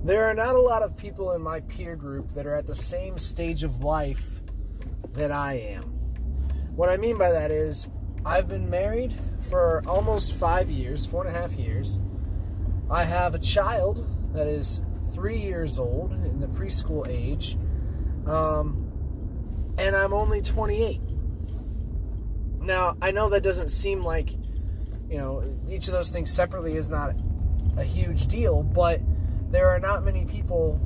There are not a lot of people in my peer group that are at the same stage of life that I am. What I mean by that is, I've been married for almost 5 years, 4.5 years. I have a child that is 3 years old, in the preschool age, and I'm only 28. Now, I know that doesn't seem like, each of those things separately is not a huge deal, but there are not many people,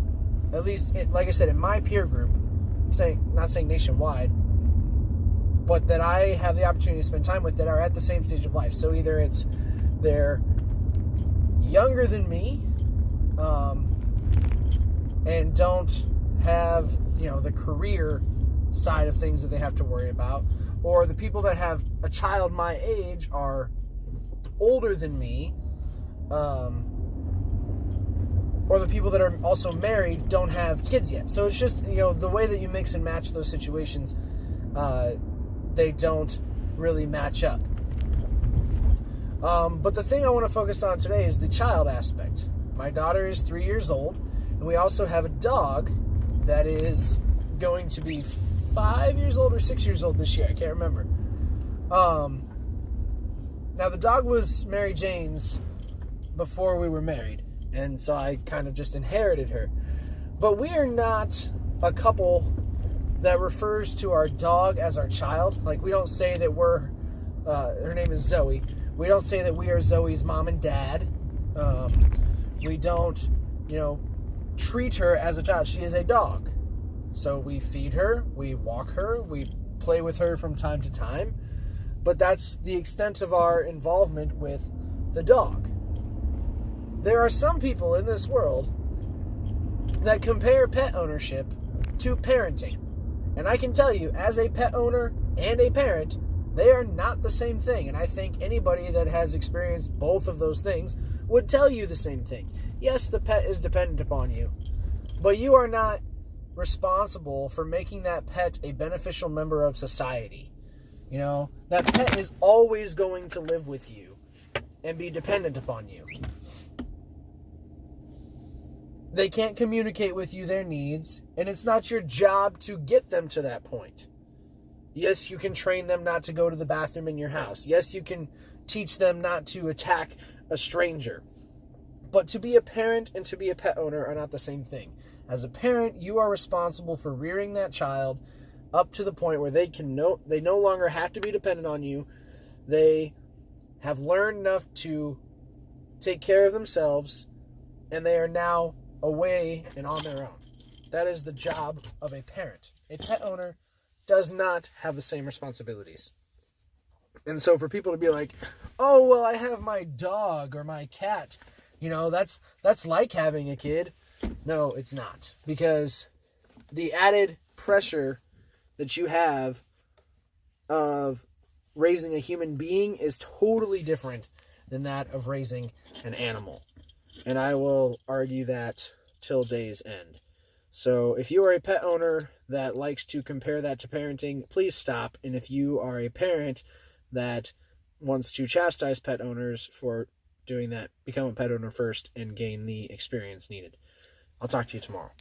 at least, like I said, in my peer group, not saying nationwide, but that I have the opportunity to spend time with that are at the same stage of life. So either they're younger than me, and don't have, the career side of things that they have to worry about, or the people that have a child my age are older than me, or the people that are also married don't have kids yet. So it's just, the way that you mix and match those situations, they don't really match up. But the thing I want to focus on today is the child aspect. My daughter is 3 years old, and we also have a dog that is going to be 5 years old or 6 years old this year. I can't remember. Now, the dog was Mary Jane's before we were married, and so I kind of just inherited her. But we are not a couple that refers to our dog as our child. Like, we don't say that her name is Zoe. We don't say that we are Zoe's mom and dad. We don't, treat her as a child. She is a dog. So we feed her, we walk her, we play with her from time to time. But that's the extent of our involvement with the dog. There are some people in this world that compare pet ownership to parenting. And I can tell you, as a pet owner and a parent, they are not the same thing. And I think anybody that has experienced both of those things would tell you the same thing. Yes, the pet is dependent upon you, but you are not responsible for making that pet a beneficial member of society. That pet is always going to live with you and be dependent upon you. They can't communicate with you their needs, and it's not your job to get them to that point. Yes, you can train them not to go to the bathroom in your house. Yes, you can teach them not to attack a stranger. But to be a parent and to be a pet owner are not the same thing. As a parent, you are responsible for rearing that child up to the point where they no longer have to be dependent on you. They have learned enough to take care of themselves, and they are now away and on their own. That is the job of a parent. A pet owner does not have the same responsibilities. And so for people to be like, oh, well, I have my dog or my cat, that's like having a kid. No, it's not. Because the added pressure that you have of raising a human being is totally different than that of raising an animal. And I will argue that till day's end. So if you are a pet owner that likes to compare that to parenting, please stop. And if you are a parent that wants to chastise pet owners for doing that, become a pet owner first and gain the experience needed. I'll talk to you tomorrow.